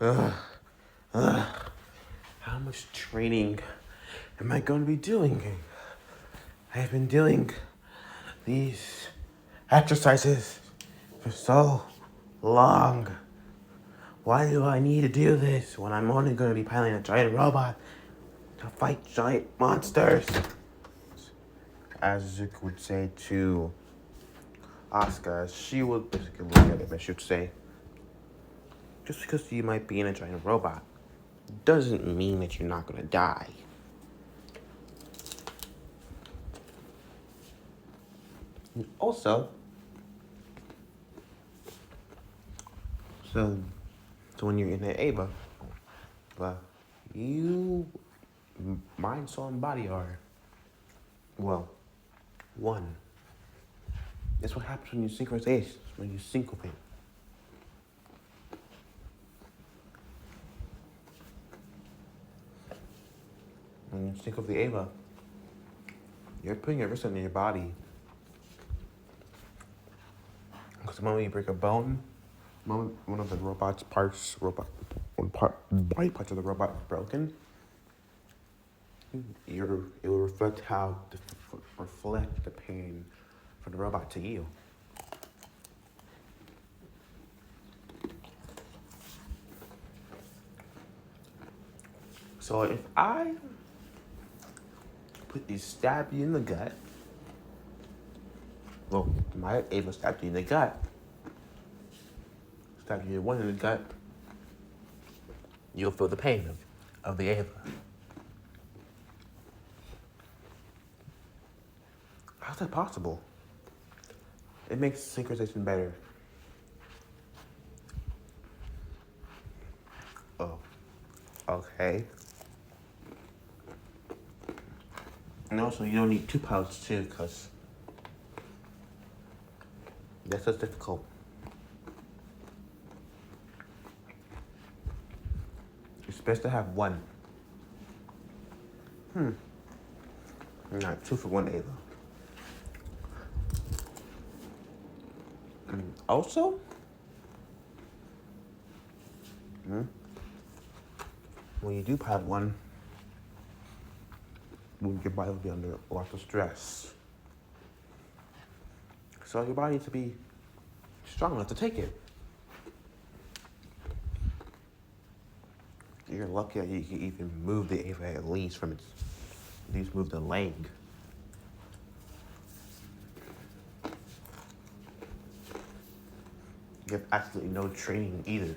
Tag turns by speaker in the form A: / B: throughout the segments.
A: Ugh, ugh. How much training am I going to be doing? I have been doing these exercises for so long. Why do I need to do this when I'm only going to be piloting a giant robot to fight giant monsters? As Zuko would say to Asuka, she would basically look at him and she would say, just because you might be in a giant robot doesn't mean that you're not going to die. And also, so when you're in the Ava, you, mind, soul, and body are, well, one. That's what happens when you synchronize, when you syncopate. When you sync of the Ava, you're putting everything in your body. Because the moment you break a bone, one of the robot's parts, body parts of the robot is broken, it will reflect the pain from the robot to you. So if I stab you in the gut, well, my Ava stabbed you in the gut, stab you one in the gut, you'll feel the pain of the Ava. How's that possible? It makes synchronization better. Oh, okay. And also, you don't need two pilots too, because that's just difficult. It's best to have one. Not two for one Ava. Also, when you do pilot one, your body will be under a lot of stress. So your body needs to be strong enough to take it. You're lucky that you can even move the Ava at least move the leg. You have absolutely no training either.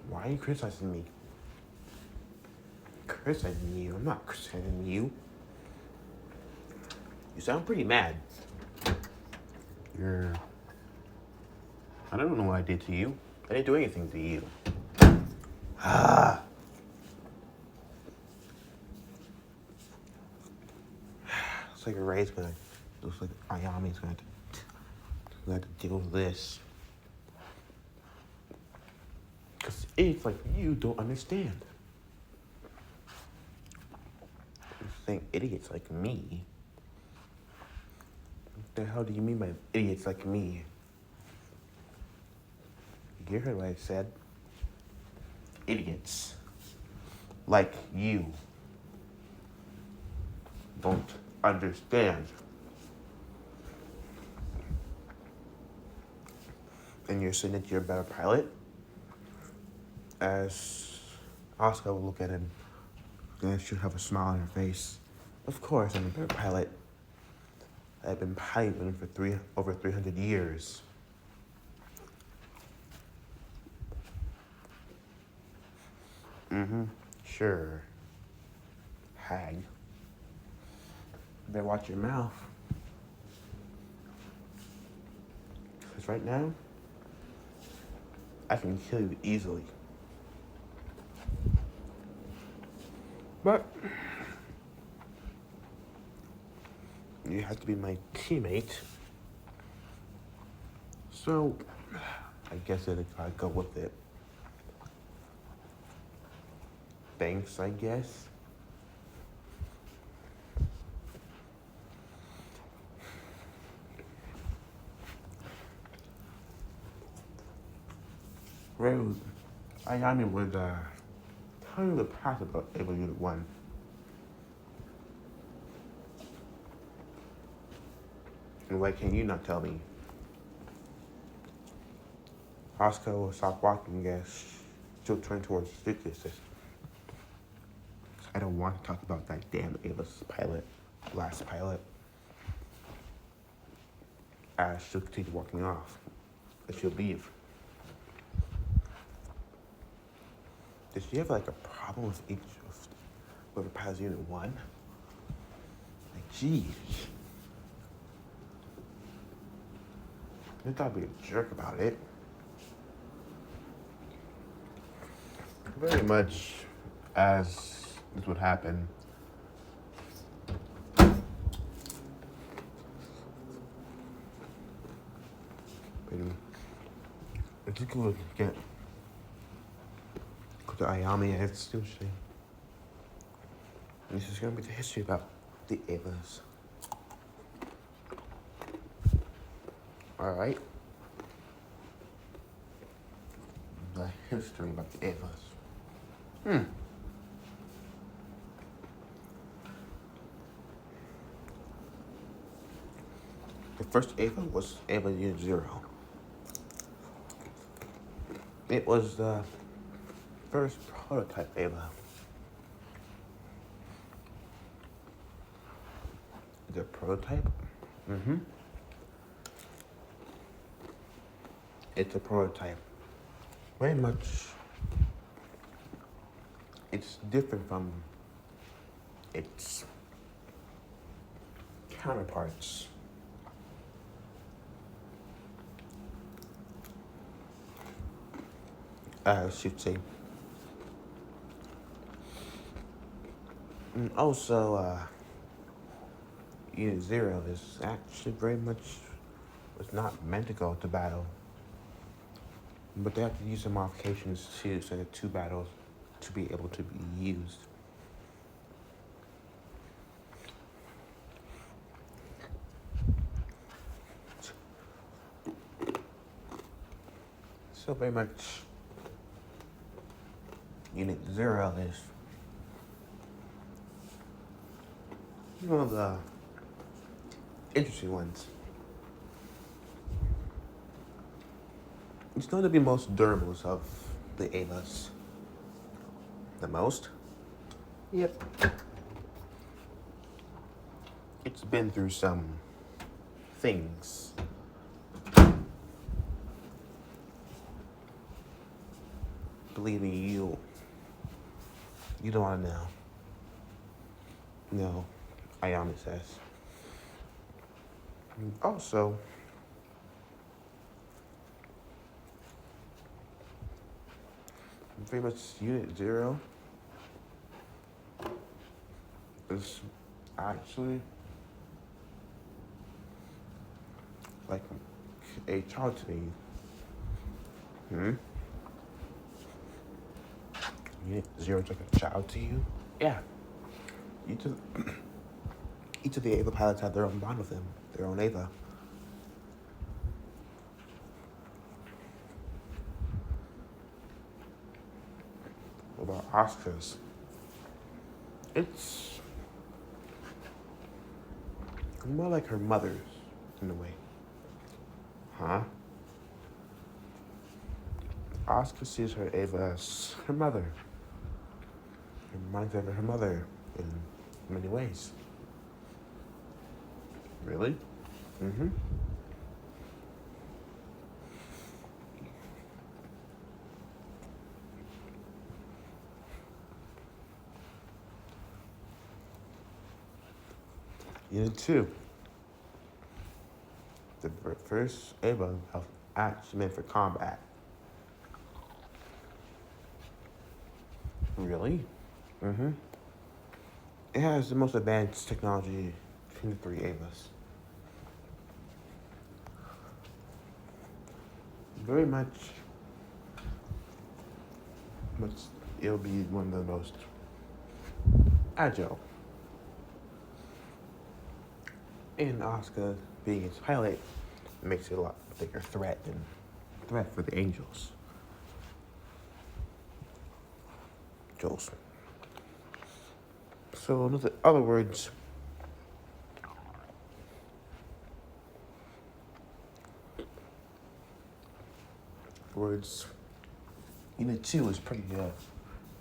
A: Why are you criticizing me? Criticizing you? I'm not criticizing you. You sound pretty mad. I don't know what I did to you. I didn't do anything to you. Looks like looks like Ayami's gonna have to deal with this. Because it's like you don't understand. You think idiots like me? What the hell do you mean by idiots like me? You heard what I said? Idiots like you don't understand. And you're saying that you're a better pilot? As Oscar will look at him, and she'll have a smile on her face. Of course I'm a better pilot. I've been piloting for over 300 years. Sure. Hag. Better watch your mouth. Because right now, I can kill you easily. But you have to be my teammate. So I guess that if I go with it. Thanks, I guess. Road, Ayami would tell you the past about Ava Unit 1. And why can you not tell me? Asuka will stop walking as she'll turn towards the suitcases. I don't want to talk about that damn Ava's pilot, last pilot. As she'll continue walking off. And she'll leave. Does she have like a problem with each of whoever pilots Unit 1? Like, jeez. I thought I'd be a jerk about it. Very much as this would happen. I think it would get to Ayami and it's sushi. This is gonna be the history about the Avas. Alright. The history about the Avas. The first Ava was Ava Unit 0. It was the first prototype Ava. The prototype? It's a prototype. Very much, it's different from its counterparts. I should say. And also, Unit 0 is actually very much was not meant to go to battle. But they have to use some modifications to send it to battles to be able to be used. So very much Unit 0 is one of the interesting ones. It's known to be most durable of the Avas. The most? Yep. It's been through some things. Believe me, you don't want to know. No, Ayami says. And also, very much Unit 0 is actually like a child to me. Unit 0 is like a child to you? Yeah. Each of the Ava pilots have their own bond with him, their own Ava. What about Asuka's? It's more like her mother's, in a way. Huh? Asuka sees her Ava as her mother. It reminds her of her mother in many ways. Really? Unit 2. The first Ava actually meant for combat. Really? It has the most advanced technology between the three Avas. Very much, it'll be one of the most agile. And Asuka, being its pilot, makes it a lot bigger threat for the Angels. modules. So in other words, Unit 2 is pretty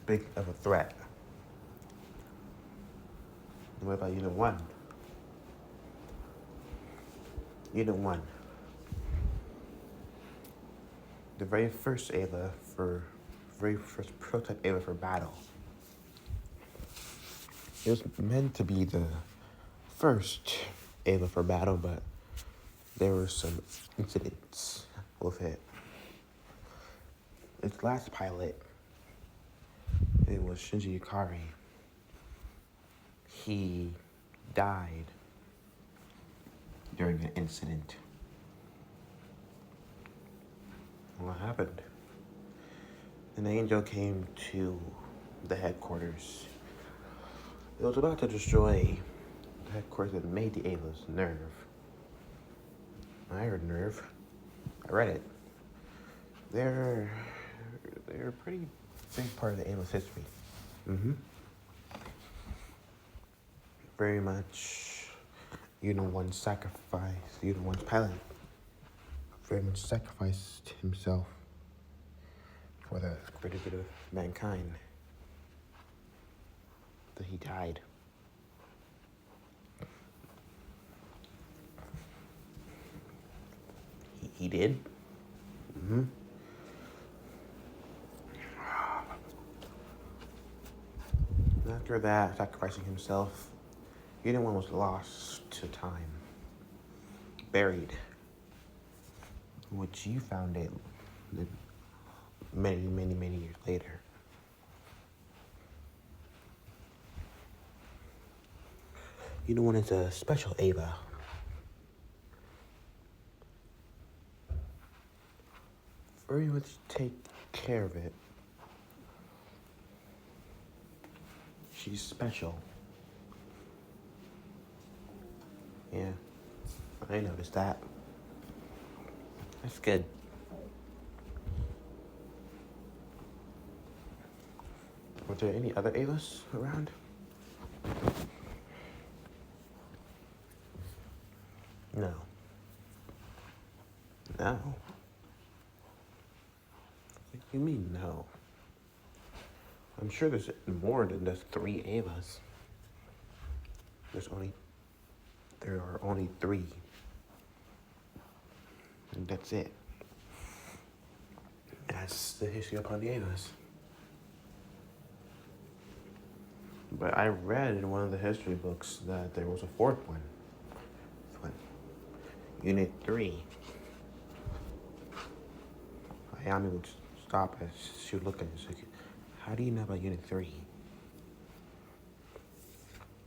A: big of a threat. What about Unit 1? Unit 1. The very first prototype Ava for battle. It was meant to be the first Ava for battle, but there were some incidents with it. Its last pilot, it was Shinji Ikari. He died during an incident. What happened? An angel came to the headquarters. It was about to destroy the headquarters that made the Ava's nerve. I heard nerve. I read it. They're a pretty big part of the Ava's history. Very much Unit 1 sacrifice. Unit 1's pilot very much sacrificed himself for the greater good of mankind. That he died. He did? After that, sacrificing himself, Unit 1 was lost to time. Buried. Which you found it many, many, many years later. Unit 1 is a special Ava. Very much take care of it. She's special. Yeah, I noticed that. That's good. Were there any other Avas around? No. No? What do you mean, no? I'm sure there's more than just 3 Avas. There are only 3. And that's it. That's the history upon the Avas. But I read in one of the history books that there was a 4th one. Unit 3. Ayami would stop as she would look at us. How do you know about Unit 3?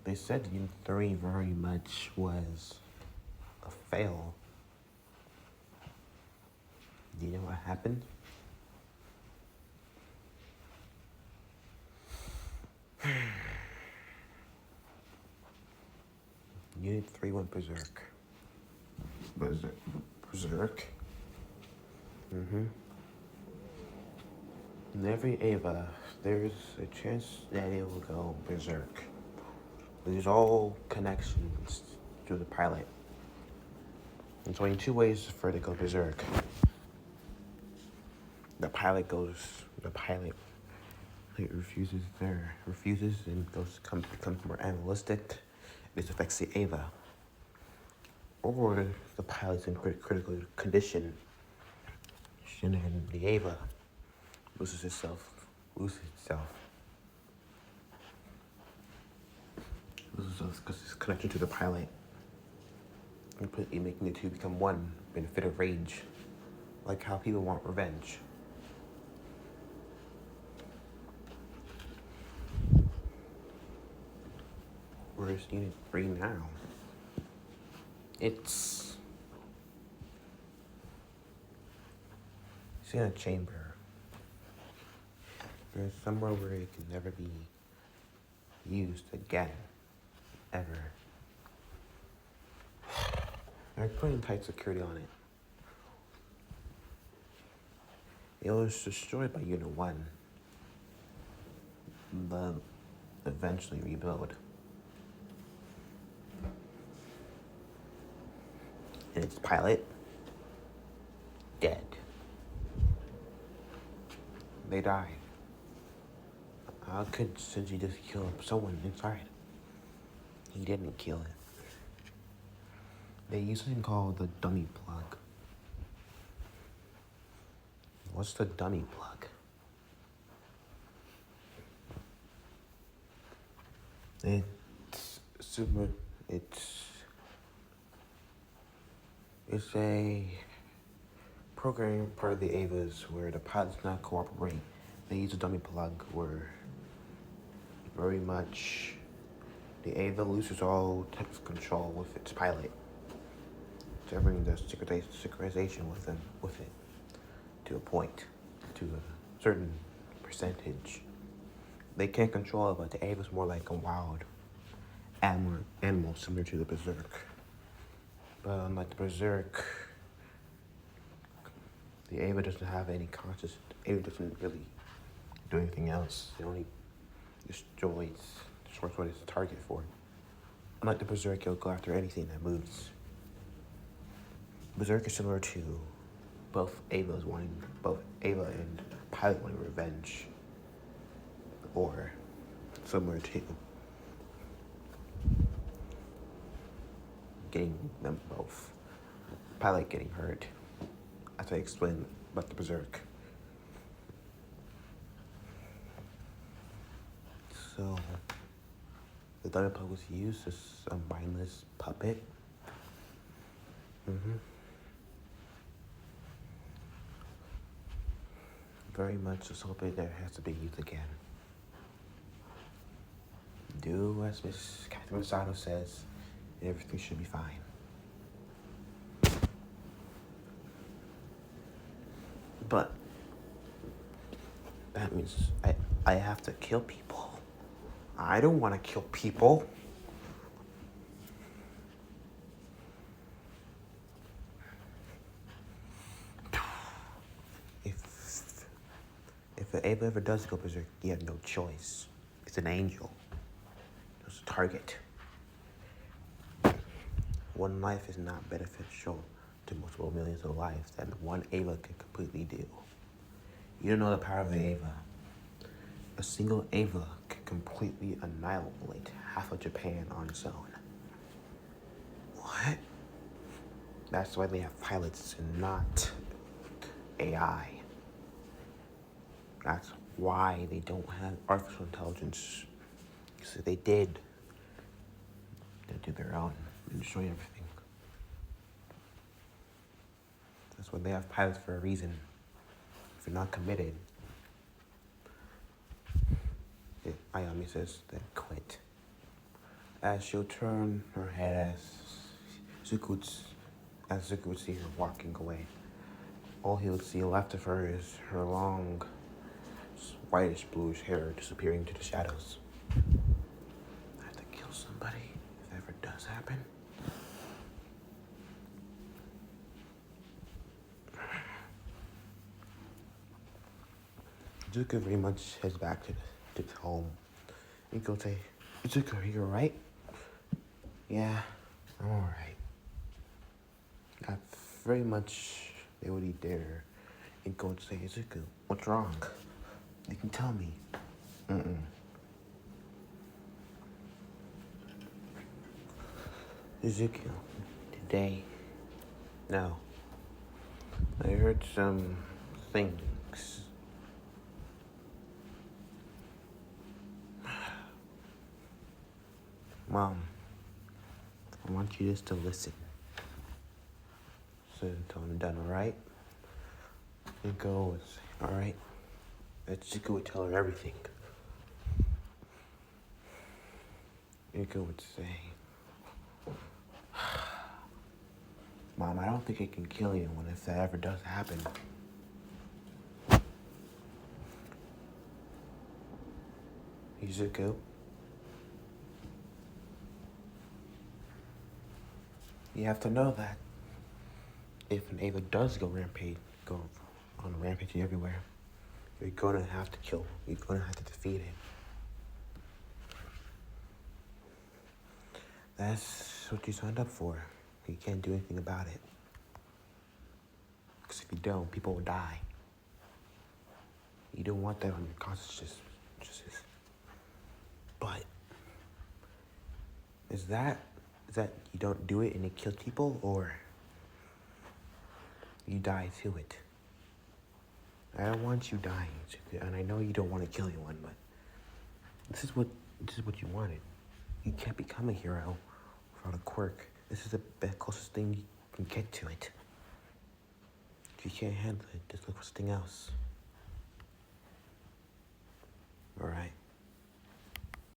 A: They said Unit 3 very much was a fail. Do you know what happened? Unit 3 went berserk. Berserk? In every Ava, there's a chance that it will go berserk. There's all connections to the pilot. There's only 2 ways for it to go berserk. The pilot refuses and becomes more animalistic. This affects the Ava. Or the pilot's in critical condition. And the Ava loses itself. Loses because it's connected to the pilot. Completely making the 2 become one in a fit of rage. Like how people want revenge. Where's Unit 3 now? It's in a chamber. There's somewhere where it can never be used again. Ever. They're putting tight security on it. It was destroyed by Unit 1. they'll eventually rebuild. And its pilot, dead. They died. How could Shinji just kill someone inside? He didn't kill it. They use something called the dummy plug. What's the dummy plug? It's super. It's a program for the Avas where the pilots not cooperate. They use a dummy plug where very much the Ava loses all type of control with its pilot. To bring the synchronization with it to a point, to a certain percentage. They can't control it, but the Ava's more like a wild animal similar to the Berserk. But unlike the Berserk, the Ava doesn't have any conscious. The Ava doesn't really do anything else. It only destroys what it's a target for. Unlike the Berserk, it'll go after anything that moves. Berserk is similar to both Ava and Pilot wanting revenge. Or similar to getting them both. Pilot getting hurt. As I explained about the Berserk. So the dummy plug was used as a mindless puppet. Very much just hoping that it has to be used again. Do as Miss Catherine Masato says, and everything should be fine. But that means I have to kill people. I don't want to kill people. If the Ava ever does go berserk, you have no choice. It's an angel. It's a target. One life is not beneficial to multiple millions of lives that one Ava can completely do. You don't know the power of the Ava. A single Ava can completely annihilate half of Japan on its own. What? That's why they have pilots and not AI. That's why they don't have artificial intelligence. Because if they did, they'd do their own and destroy everything. That's why they have pilots for a reason. If you're not committed, Ayami says, then quit. As she'll turn her head as Zuko would see her walking away. All he would see left of her is her long, whitish bluish hair disappearing into the shadows. I have to kill somebody if that ever does happen. Zuko very much heads back to home. And go say, Zuko, are you alright? Yeah, I'm alright. I very much they would eat there and go and say, Zuko, what's wrong? You can tell me. Zuko, today, no. I heard some things. Mom, I want you just to listen. So until I'm done, alright? And go, alright? Zuko would tell her everything. Zuko would say, Mom, I don't think it can kill anyone if that ever does happen. Zuko, you have to know that if an Ava does go on a rampage everywhere, you're gonna have to kill him. You're gonna have to defeat him. That's what you signed up for. You can't do anything about it. Because if you don't, people will die. You don't want that on your conscience. But is that you don't do it and it kills people, or you die to it? I don't want you dying, and I know you don't want to kill anyone, but this is what you wanted. You can't become a hero without a quirk. This is the closest thing you can get to it. If you can't handle it, just look for something else. All right.